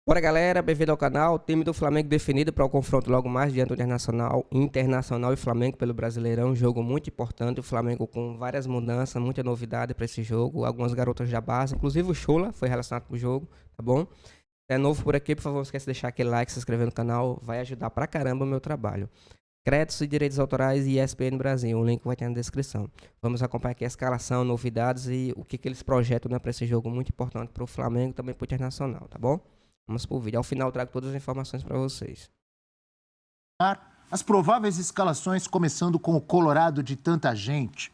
Bora, galera, bem-vindo ao canal. O time do Flamengo definido para o confronto logo mais diante do Internacional e Flamengo pelo Brasileirão. Um jogo muito importante, o Flamengo com várias mudanças, muita novidade para esse jogo. Algumas garotas da base, inclusive o Chola foi relacionado com o jogo, tá bom? Se é novo por aqui, por favor, não esqueça de deixar aquele like, se inscrever no canal, vai ajudar pra caramba o meu trabalho. Créditos e direitos autorais e ESPN Brasil, o link vai ter na descrição. Vamos acompanhar aqui a escalação, novidades e o que eles projetam, né, para esse jogo muito importante para o Flamengo e também para o Internacional, tá bom? Vamos pro vídeo. Ao final eu trago todas as informações para vocês. As prováveis escalações, começando com o Colorado de tanta gente.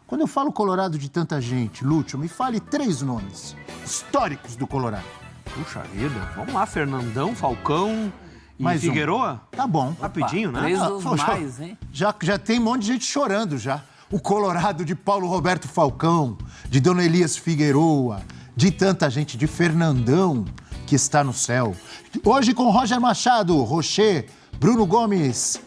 Quando eu falo Colorado de tanta gente, Lúcio, me fale 3 nomes históricos do Colorado. Puxa vida, vamos lá, Fernandão, Falcão e Mais Figueroa? Tá bom. Rapidinho, né? 3 dos mais, hein? Já tem um monte de gente chorando já. O Colorado de Paulo Roberto Falcão, de Dona Elias Figueroa, de tanta gente, de Fernandão, que está no céu. Hoje com Roger Machado, Rocher, Bruno Gomes,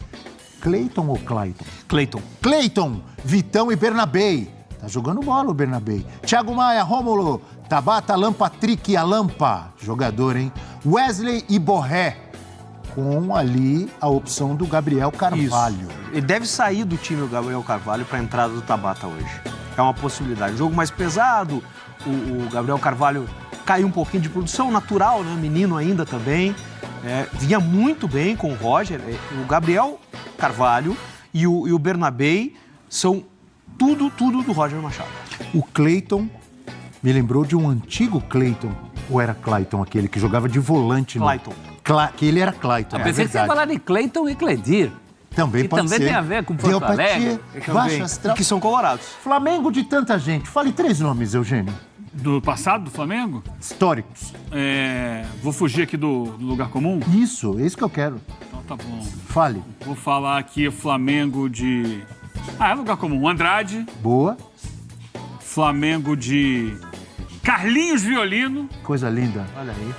Cleiton ou Clayton? Cleiton. Cleiton, Vitão e Bernabei. Tá jogando bola o Bernabei. Thiago Maia, Rômulo, Tabata, Alan Patrick e Alampa. Jogador, hein? Wesley e Borré. Com ali a opção do Gabriel Carvalho. Isso. Ele deve sair do time o Gabriel Carvalho para a entrada do Tabata hoje. É uma possibilidade. Jogo mais pesado, o Gabriel Carvalho caiu um pouquinho de produção, natural, né? Menino ainda também. Vinha muito bem com o Roger. O Gabriel Carvalho e o Bernabei são tudo do Roger Machado. O Cleiton me lembrou de um antigo Cleiton. Ou era Clayton aquele que jogava de volante? Clayton. Que ele era Clayton, Pensei que você ia falar de Cleiton e Cledir. Também que pode também ser. tem a ver com Porto Alegre. Baixo astral. Que são colorados. Flamengo de tanta gente. Fale 3 nomes, Eugênio. Do passado do Flamengo? Históricos. Vou fugir aqui do lugar comum? Isso, é isso que eu quero. Então tá bom. Fale. Vou falar aqui Flamengo de... é lugar comum. Andrade. Boa. Flamengo de Carlinhos Violino. Coisa linda. Olha aí.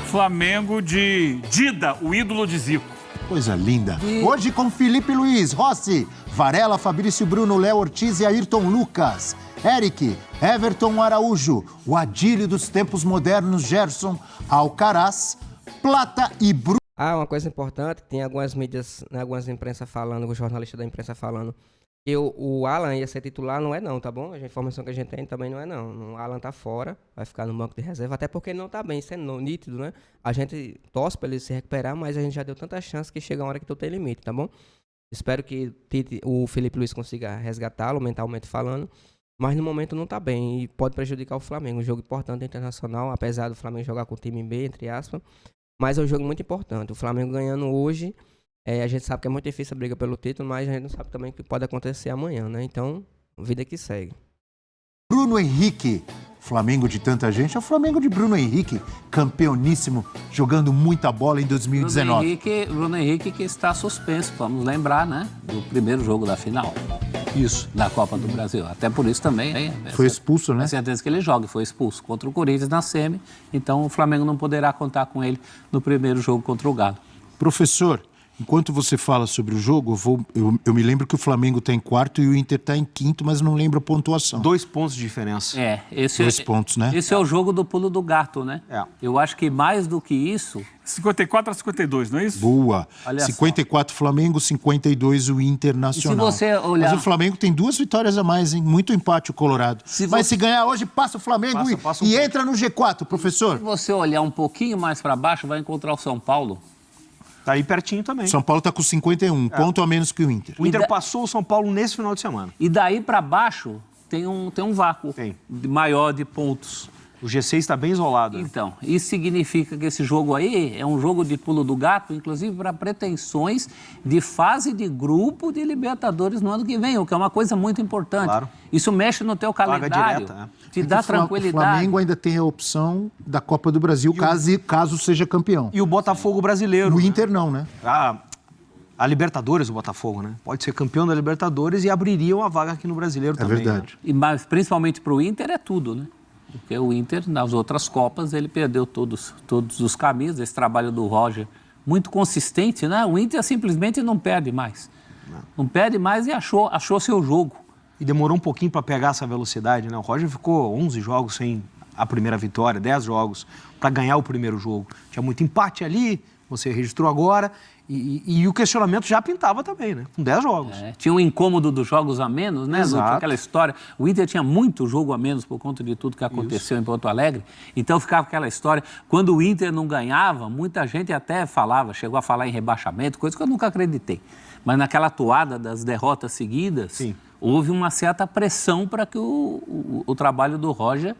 Flamengo de Dida, o ídolo de Zico. Coisa linda. Hoje com Felipe Luiz, Rossi, Varela, Fabrício Bruno, Léo Ortiz e Ayrton Lucas. Eric, Everton Araújo, o Adílio dos tempos modernos, Gerson, Alcaraz, Plata e Bruno. Uma coisa importante, tem algumas mídias, algumas imprensa falando, os jornalistas da imprensa falando que o Alan ia ser titular, não é não, tá bom? A informação que a gente tem também não é não. O Alan tá fora, vai ficar no banco de reserva, até porque ele não tá bem, isso é nítido, né? A gente torce pra ele se recuperar, mas a gente já deu tanta chance que chega uma hora que tudo tem limite, tá bom? Espero que o Felipe Luiz consiga resgatá-lo, mentalmente falando, mas no momento não tá bem e pode prejudicar o Flamengo. Um jogo importante internacional, apesar do Flamengo jogar com o time B, entre aspas, mas é um jogo muito importante. O Flamengo ganhando hoje, a gente sabe que é muito difícil a briga pelo título, mas a gente não sabe também o que pode acontecer amanhã, né? Então, vida que segue. Bruno Henrique, Flamengo de tanta gente, é o Flamengo de Bruno Henrique, campeoníssimo, jogando muita bola em 2019. Bruno Henrique que está suspenso, vamos lembrar, né? Do primeiro jogo da final. Isso. Da Copa do Brasil. Até por isso também. Foi expulso, né? Com certeza que ele joga, foi expulso contra o Corinthians na semi, então o Flamengo não poderá contar com ele no primeiro jogo contra o Galo. Professor, enquanto você fala sobre o jogo, eu me lembro que o Flamengo está em quarto e o Inter está em quinto, mas não lembro a pontuação. 2 pontos de diferença. 2 pontos, né? Esse é o jogo do pulo do gato, né? Eu acho que mais do que isso... 54 a 52, não é isso? Boa. Olha 54 só. Flamengo, 52 o Internacional. E se você olhar... Mas o Flamengo tem 2 vitórias a mais, hein? Muito empate o Colorado. Mas se ganhar hoje, passa o Flamengo e entra no G4, professor. Se você olhar um pouquinho mais para baixo, vai encontrar o São Paulo. Tá aí pertinho também. São Paulo tá com 51, ponto a menos que o Inter. O Inter passou o São Paulo nesse final de semana. E daí para baixo tem um vácuo maior de pontos. O G6 está bem isolado. Então, isso significa que esse jogo aí é um jogo de pulo do gato, inclusive para pretensões de fase de grupo de Libertadores no ano que vem, o que é uma coisa muito importante. Claro. Isso mexe no teu calendário, te dá tranquilidade. O Flamengo ainda tem a opção da Copa do Brasil, caso seja campeão. E o Botafogo brasileiro. O Inter não, né? A Libertadores, o Botafogo, né? Pode ser campeão da Libertadores e abriria uma vaga aqui no Brasileiro também. É verdade. Né? Mas principalmente para o Inter é tudo, né? Porque o Inter, nas outras Copas, ele perdeu todos os caminhos. Esse trabalho do Roger, muito consistente, né? O Inter simplesmente não perde mais. Não perde mais e achou seu jogo. E demorou um pouquinho para pegar essa velocidade, né? O Roger ficou 11 jogos sem a primeira vitória, 10 jogos. para ganhar o primeiro jogo. Tinha muito empate ali, você registrou agora, e o questionamento já pintava também, né? Com 10 jogos. Tinha um incômodo dos jogos a menos, né? Exato. Aquela história. O Inter tinha muito jogo a menos por conta de tudo que aconteceu em Porto Alegre. Então ficava aquela história. Quando o Inter não ganhava, muita gente até falava, chegou a falar em rebaixamento, coisa que eu nunca acreditei. Mas naquela toada das derrotas seguidas, Sim, houve uma certa pressão para que o trabalho do Roger,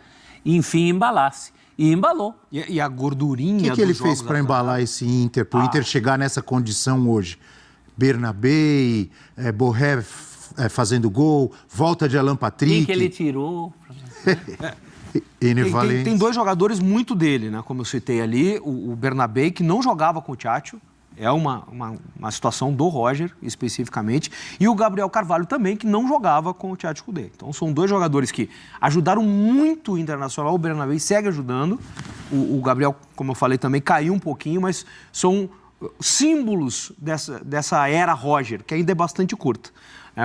enfim, embalasse. E embalou. E a gordurinha O que ele fez para embalar esse Inter, para o Inter chegar nessa condição hoje? Bernabé, Borré fazendo gol, volta de Alan Patrick. Quem que ele tirou? Tem 2 jogadores muito dele, né? Como eu citei ali, o Bernabé, que não jogava com o Tchatcho, é uma situação do Roger, especificamente, e o Gabriel Carvalho também, que não jogava com o Tchatcho Kudê. Então, são 2 jogadores que ajudaram muito o Internacional, o Bernabé segue ajudando, o Gabriel, como eu falei, também caiu um pouquinho, mas são símbolos dessa era Roger, que ainda é bastante curta.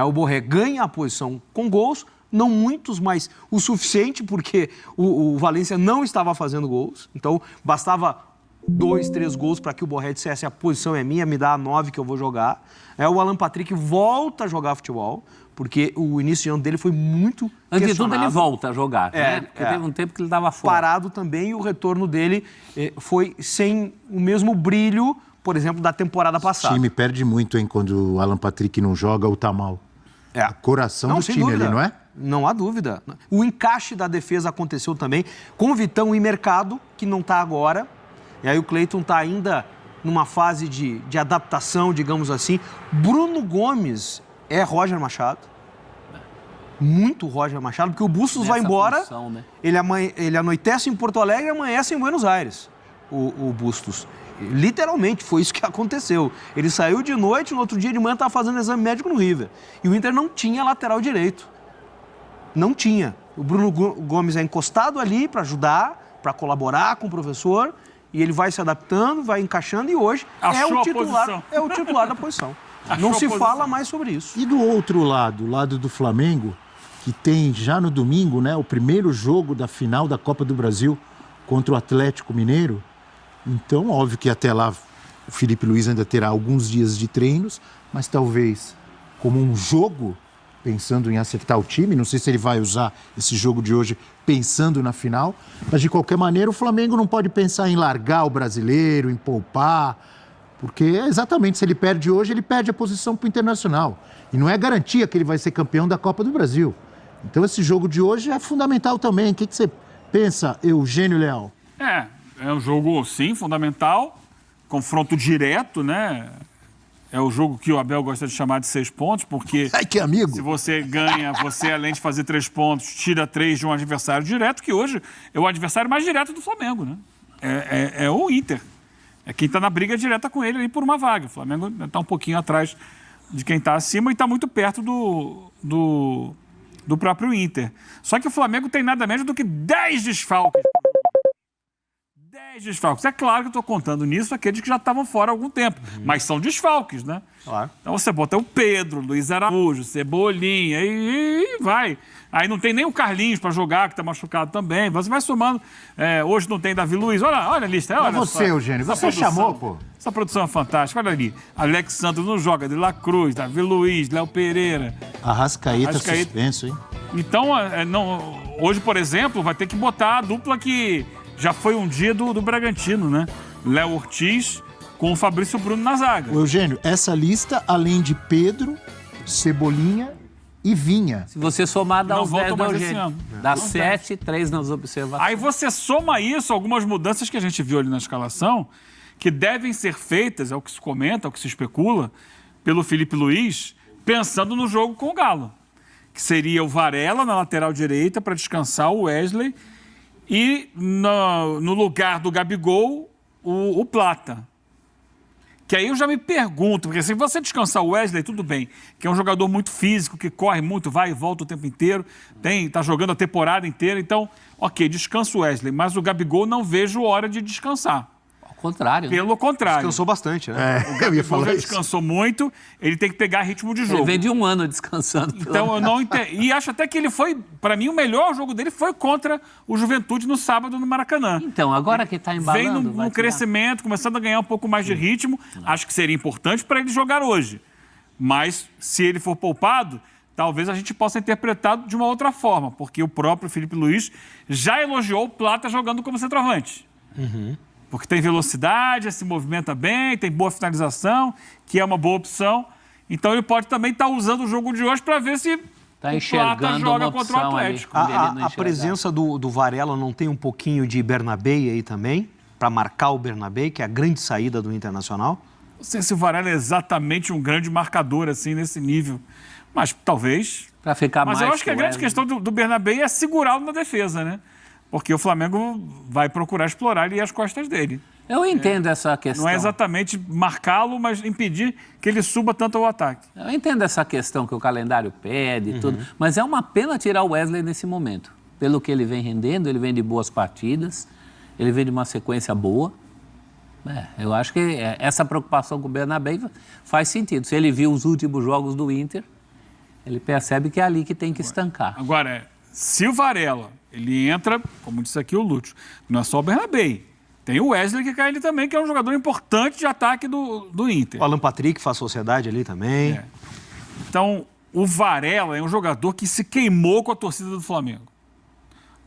O Borré ganha a posição com gols, não muitos, mas o suficiente, porque o Valência não estava fazendo gols, então bastava 2, 3 gols para que o Borré dissesse a posição é minha, me dá a 9 que eu vou jogar. O Alan Patrick volta a jogar futebol, porque o início de ano dele foi muito Antes de tudo, ele volta a jogar, né? Porque teve um tempo que ele estava fora. Parado também, e o retorno dele foi sem o mesmo brilho, por exemplo, da temporada passada. O time perde muito, hein, quando o Alan Patrick não joga ou tá mal. O coração do sem time dúvida. ali, não é? Não há dúvida. O encaixe da defesa aconteceu também com o Vitão e Mercado, que não está agora. E aí o Cleiton está ainda numa fase de adaptação, digamos assim. Bruno Gomes é Roger Machado. Muito Roger Machado, porque o Bustos vai embora, função, né? ele anoitece em Porto Alegre e amanhece em Buenos Aires, o Bustos. Literalmente, foi isso que aconteceu. Ele saiu de noite, no outro dia de manhã estava fazendo exame médico no River. E o Inter não tinha lateral direito. Não tinha. O Bruno Gomes é encostado ali para ajudar, para colaborar com o professor, e ele vai se adaptando, vai encaixando, e hoje é o titular da posição. Não se fala mais sobre isso. E do outro lado, o lado do Flamengo, que tem já no domingo, né, o primeiro jogo da final da Copa do Brasil contra o Atlético Mineiro. Então, óbvio que até lá o Felipe Luiz ainda terá alguns dias de treinos, mas talvez como um jogo, pensando em acertar o time. Não sei se ele vai usar esse jogo de hoje pensando na final, mas de qualquer maneira o Flamengo não pode pensar em largar o brasileiro, em poupar, porque exatamente, se ele perde hoje, ele perde a posição para o Internacional. E não é garantia que ele vai ser campeão da Copa do Brasil. Então esse jogo de hoje é fundamental também. O que você pensa, Eugênio Leal? É um jogo, sim, fundamental, confronto direto, né? É o jogo que o Abel gosta de chamar de 6 pontos, porque Ai, que amigo. Se você ganha, você, além de fazer 3 pontos, tira 3 de um adversário direto, que hoje é o adversário mais direto do Flamengo, né? É o Inter. É quem está na briga direta com ele ali por uma vaga. O Flamengo está um pouquinho atrás de quem está acima e está muito perto do próprio Inter. Só que o Flamengo tem nada menos do que 10 desfalques. 10 desfalques. É claro que eu estou contando nisso aqueles que já estavam fora há algum tempo, mas são desfalques, né? Claro. Então você bota o Pedro, Luiz Araújo, Cebolinha e vai. Aí não tem nem o Carlinhos para jogar, que está machucado também. Você vai somando. Hoje não tem Davi Luiz. Olha a lista. Olha você, Eugênio, você chamou, pô. Essa produção é fantástica. Olha ali. Alex Santos não joga, De La Cruz, Davi Luiz, Léo Pereira. Arrascaeta suspenso, hein? Então, hoje, por exemplo, vai ter que botar a dupla que já foi um dia do Bragantino, né? Léo Ortiz com o Fabrício Bruno na zaga. O Eugênio, essa lista, além de Pedro, Cebolinha e Vinha. Se você somar, dá Não os 10 voltam do mais esse Eugênio. ano. Dá 7, 3 nas observações. Aí você soma isso, algumas mudanças que a gente viu ali na escalação, que devem ser feitas, é o que se comenta, é o que se especula, pelo Felipe Luiz, pensando no jogo com o Galo. Que seria o Varela na lateral direita para descansar o Wesley e no lugar do Gabigol, o Plata. Que aí eu já me pergunto, porque se você descansar o Wesley, tudo bem, que é um jogador muito físico, que corre muito, vai e volta o tempo inteiro, tá jogando a temporada inteira, então, ok, descansa o Wesley, mas o Gabigol não vejo hora de descansar. Contrário. Né? Pelo contrário. Descansou bastante, né? É, eu ia falar já isso. descansou muito, ele tem que pegar ritmo de jogo. Ele vem de um ano descansando. Então eu não entendo. E acho até que ele foi, para mim, o melhor jogo dele foi contra o Juventude no sábado no Maracanã. Então, agora que está embalando... Vem vai num tirar. crescimento, começando a ganhar um pouco mais de ritmo. Acho que seria importante para ele jogar hoje. Mas se ele for poupado, talvez a gente possa interpretar de uma outra forma, porque o próprio Felipe Luiz já elogiou o Plata jogando como centroavante. Porque tem velocidade, se movimenta bem, tem boa finalização, que é uma boa opção. Então ele pode também estar usando o jogo de hoje para ver se Tá o Plata enxergando joga uma contra o opção ali. Atlético. Quando ele não A enxergar. presença do Varela não tem um pouquinho de Bernabei aí também? Para marcar o Bernabei, que é a grande saída do Internacional? Não sei se o Varela é exatamente um grande marcador assim nesse nível, mas talvez. Para ficar Mas mais... eu acho que a grande Wesley. questão do Bernabei é segurá-lo na defesa, né? Porque o Flamengo vai procurar explorar ele e as costas dele. Eu entendo essa questão. Não é exatamente marcá-lo, mas impedir que ele suba tanto ao ataque. Eu entendo essa questão que o calendário pede e tudo, mas é uma pena tirar o Wesley nesse momento. Pelo que ele vem rendendo, ele vem de boas partidas, ele vem de uma sequência boa. Eu acho que essa preocupação com o Bernabé faz sentido. Se ele viu os últimos jogos do Inter, ele percebe que é ali que tem que estancar. Agora, se o Varela, ele entra, como disse aqui o Lúcio, não é só o Bernabé. Tem o Wesley que cai ali também, que é um jogador importante de ataque do Inter. O Alan Patrick faz sociedade ali também. É. Então, o Varela é um jogador que se queimou com a torcida do Flamengo.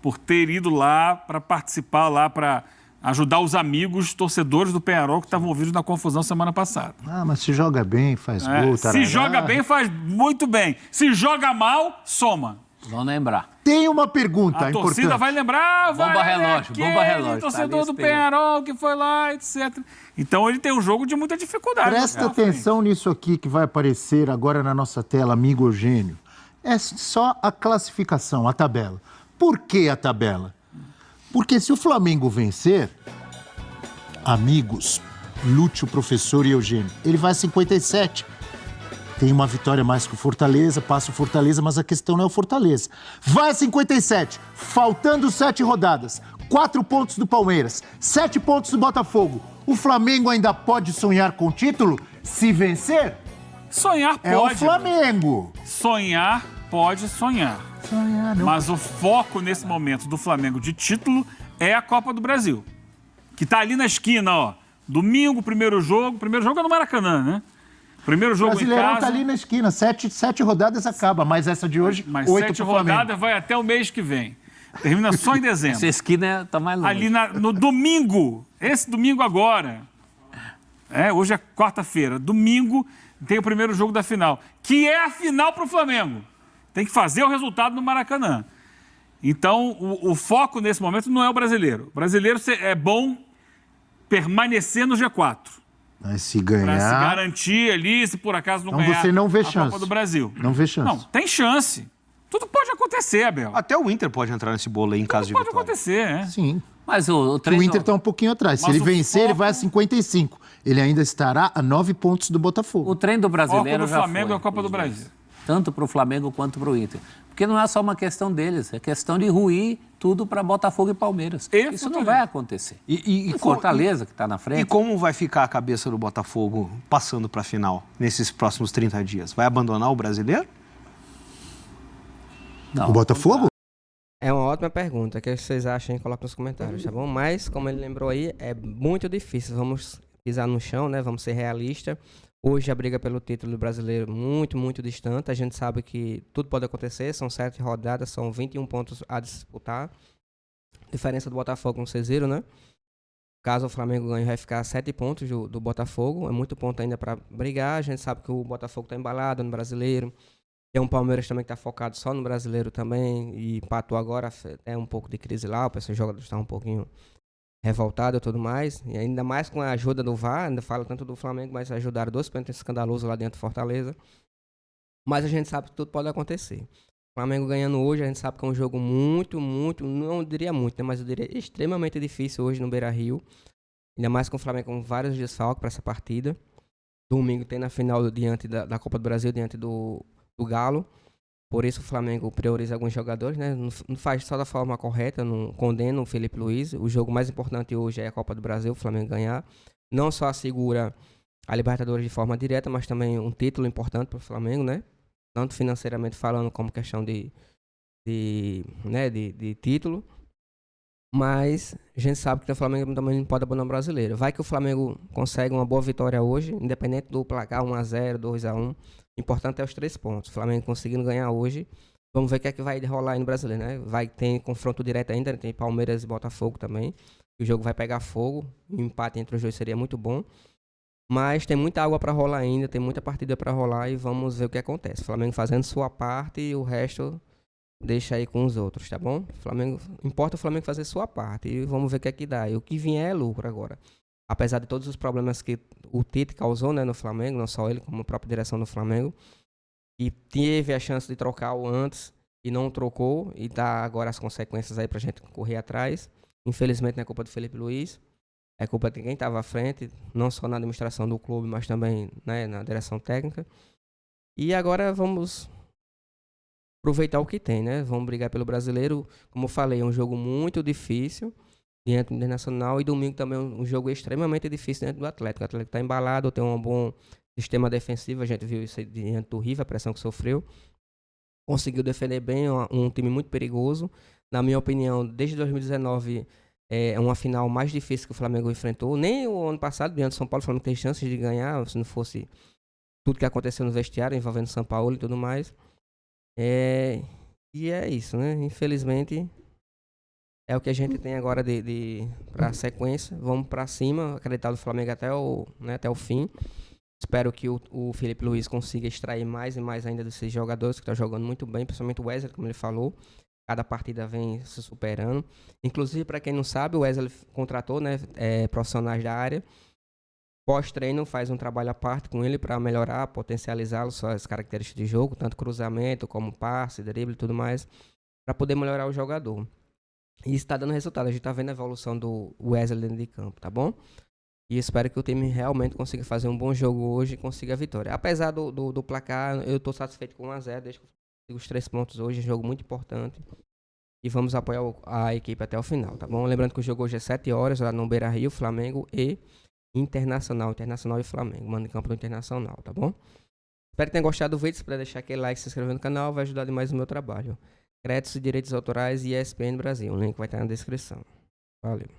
Por ter ido lá para participar, lá para ajudar os amigos torcedores do Peñarol que estavam envolvidos na confusão semana passada. Ah, mas se joga bem, faz gol, tarará. Se joga bem, faz muito bem. Se joga mal, soma. Vamos lembrar. Tem uma pergunta A importante. torcida vai lembrar, Bomba relógio, aquele bomba relógio, torcedor tá do ali esperando. Peñarol que foi lá, etc. Então ele tem um jogo de muita dificuldade. Presta atenção nisso aqui que vai aparecer agora na nossa tela, amigo Eugênio. É só a classificação, a tabela. Por que a tabela? Porque se o Flamengo vencer, amigos, Lúcio, professor e Eugênio, ele vai a 57. Tem uma vitória mais que o Fortaleza, passa o Fortaleza, mas a questão não é o Fortaleza. Vai a 57, faltando 7 rodadas. 4 pontos do Palmeiras, 7 pontos do Botafogo. O Flamengo ainda pode sonhar com o título? Se vencer, Sonhar pode. é o Flamengo. Sonhar pode sonhar. Sonhar não. Mas o foco nesse momento do Flamengo de título é a Copa do Brasil. Que tá ali na esquina, ó. Domingo, primeiro jogo. Primeiro jogo é no Maracanã, né? Primeiro O jogo em Brasileirão casa. tá ali na esquina, 7 rodadas acaba, mas essa de hoje, Mas 8 7 pro Flamengo. rodadas vai até o mês que vem. Termina só em dezembro. Essa esquina está mais longe. Ali no domingo, esse domingo agora. Hoje é quarta-feira. Domingo tem o primeiro jogo da final, que é a final para o Flamengo. Tem que fazer o resultado no Maracanã. Então, o foco nesse momento não é o brasileiro. O brasileiro é bom permanecer no G4. Mas se Para se ganhar, garantir ali, se por acaso não então ganhar você não vê a chance. Copa do Brasil. Não vê chance. Não, tem chance. Tudo pode acontecer, Abel. Até o Inter pode entrar nesse bolo aí em caso de Pode vitória. acontecer, é. Sim. Mas o O treino... Inter está um pouquinho atrás. Se Mas ele o vencer, ele foco- vai a 55. Ele ainda estará a 9 pontos do Botafogo. O treino do O foco brasileiro do já Flamengo foi, é a Copa do os dois. Brasil. Tanto para o Flamengo quanto para o Inter. Porque não é só uma questão deles, é questão de ruir tudo para Botafogo e Palmeiras. E Isso não Fortaleza. vai acontecer. E O Fortaleza, que está na E frente, como vai ficar a cabeça do Botafogo passando para a final nesses próximos 30 dias? Vai abandonar o brasileiro? não. O Botafogo? É uma ótima pergunta. O que vocês acham? Coloca nos comentários, tá bom? Mas, como ele lembrou aí, é muito difícil. Vamos pisar no chão, né? Vamos ser realistas. Hoje a briga pelo título do brasileiro muito, muito distante. A gente sabe que tudo pode acontecer. São 7 rodadas, são 21 pontos a disputar. Diferença do Botafogo, como vocês viram, né? Caso o Flamengo ganhe, vai ficar 7 pontos do Botafogo. É muito ponto ainda para brigar. A gente sabe que o Botafogo está embalado no brasileiro. Tem um Palmeiras também que está focado só no brasileiro também. E empatou agora. É um pouco de crise lá. O pessoal joga está um pouquinho revoltado e tudo mais. E ainda mais com a ajuda do VAR. Ainda falo tanto do Flamengo, mas ajudaram 2 pênaltis escandalosos lá dentro do Fortaleza. Mas a gente sabe que tudo pode acontecer. O Flamengo ganhando hoje, a gente sabe que é um jogo muito, não diria muito, né, mas eu diria extremamente difícil hoje no Beira-Rio. Ainda mais com o Flamengo com vários desfalques para essa partida. Domingo tem na final diante da Copa do Brasil, diante do Galo. Por isso o Flamengo prioriza alguns jogadores, né? Não faz só da forma correta, não condena o Felipe Luiz. O jogo mais importante hoje é a Copa do Brasil, o Flamengo ganhar. Não só assegura a Libertadores de forma direta, mas também um título importante para o Flamengo, né? Tanto financeiramente falando, como questão de título. Mas a gente sabe que o Flamengo também não pode abandonar o brasileiro. Vai que o Flamengo consegue uma boa vitória hoje, independente do placar 1-0, 2-1. O importante é os 3 pontos. O Flamengo conseguindo ganhar hoje. Vamos ver o que é que vai rolar aí no brasileiro, né? Vai ter confronto direto ainda, tem Palmeiras e Botafogo também. O jogo vai pegar fogo. O empate entre os dois seria muito bom. Mas tem muita água para rolar ainda, tem muita partida para rolar e vamos ver o que acontece. O Flamengo fazendo sua parte e o resto deixa aí com os outros, tá bom? Importa o Flamengo fazer sua parte e vamos ver o que é que dá. E o que vier é lucro agora. Apesar de todos os problemas que o Tite causou, né, no Flamengo, não só ele, como a própria direção do Flamengo, e teve a chance de trocar o antes e não trocou, e dá agora as consequências aí pra gente correr atrás. Infelizmente não é culpa do Felipe Luiz, é culpa de quem estava à frente, não só na administração do clube, mas também, né, na direção técnica. E agora vamos aproveitar o que tem, né? Vamos brigar pelo brasileiro. Como eu falei, é um jogo muito difícil diante do Internacional, e domingo também é um jogo extremamente difícil dentro do Atlético. O Atlético está embalado, tem um bom sistema defensivo, a gente viu isso aí diante do River, a pressão que sofreu. Conseguiu defender bem, um time muito perigoso. Na minha opinião, desde 2019 é uma final mais difícil que o Flamengo enfrentou. Nem o ano passado, diante do São Paulo, o Flamengo teve chances de ganhar, se não fosse tudo que aconteceu no vestiário, envolvendo São Paulo e tudo mais. E é isso, né? Infelizmente, é o que a gente tem agora para a sequência. Vamos para cima, acreditar no Flamengo até o fim. Espero que o Felipe Luiz consiga extrair mais e mais ainda desses jogadores que estão jogando muito bem, principalmente o Wesley, como ele falou. Cada partida vem se superando. Inclusive, para quem não sabe, o Wesley contratou, né, profissionais da área. Pós-treino, faz um trabalho à parte com ele para melhorar, potencializá-lo, suas características de jogo, tanto cruzamento como passe, drible e tudo mais, para poder melhorar o jogador. E isso está dando resultado. A gente está vendo a evolução do Wesley dentro de campo, tá bom? E espero que o time realmente consiga fazer um bom jogo hoje e consiga a vitória. Apesar do placar, eu estou satisfeito com 1-0, desde que eu consigo os 3 pontos hoje, jogo muito importante. E vamos apoiar a equipe até o final, tá bom? Lembrando que o jogo hoje é 7 horas, lá no Beira-Rio, Flamengo e Internacional e Flamengo. Manda em campo do Internacional, tá bom? Espero que tenham gostado do vídeo. Se puder deixar aquele like e se inscrever no canal, vai ajudar demais no meu trabalho. Créditos e direitos autorais e ESPN Brasil. O link vai estar na descrição. Valeu.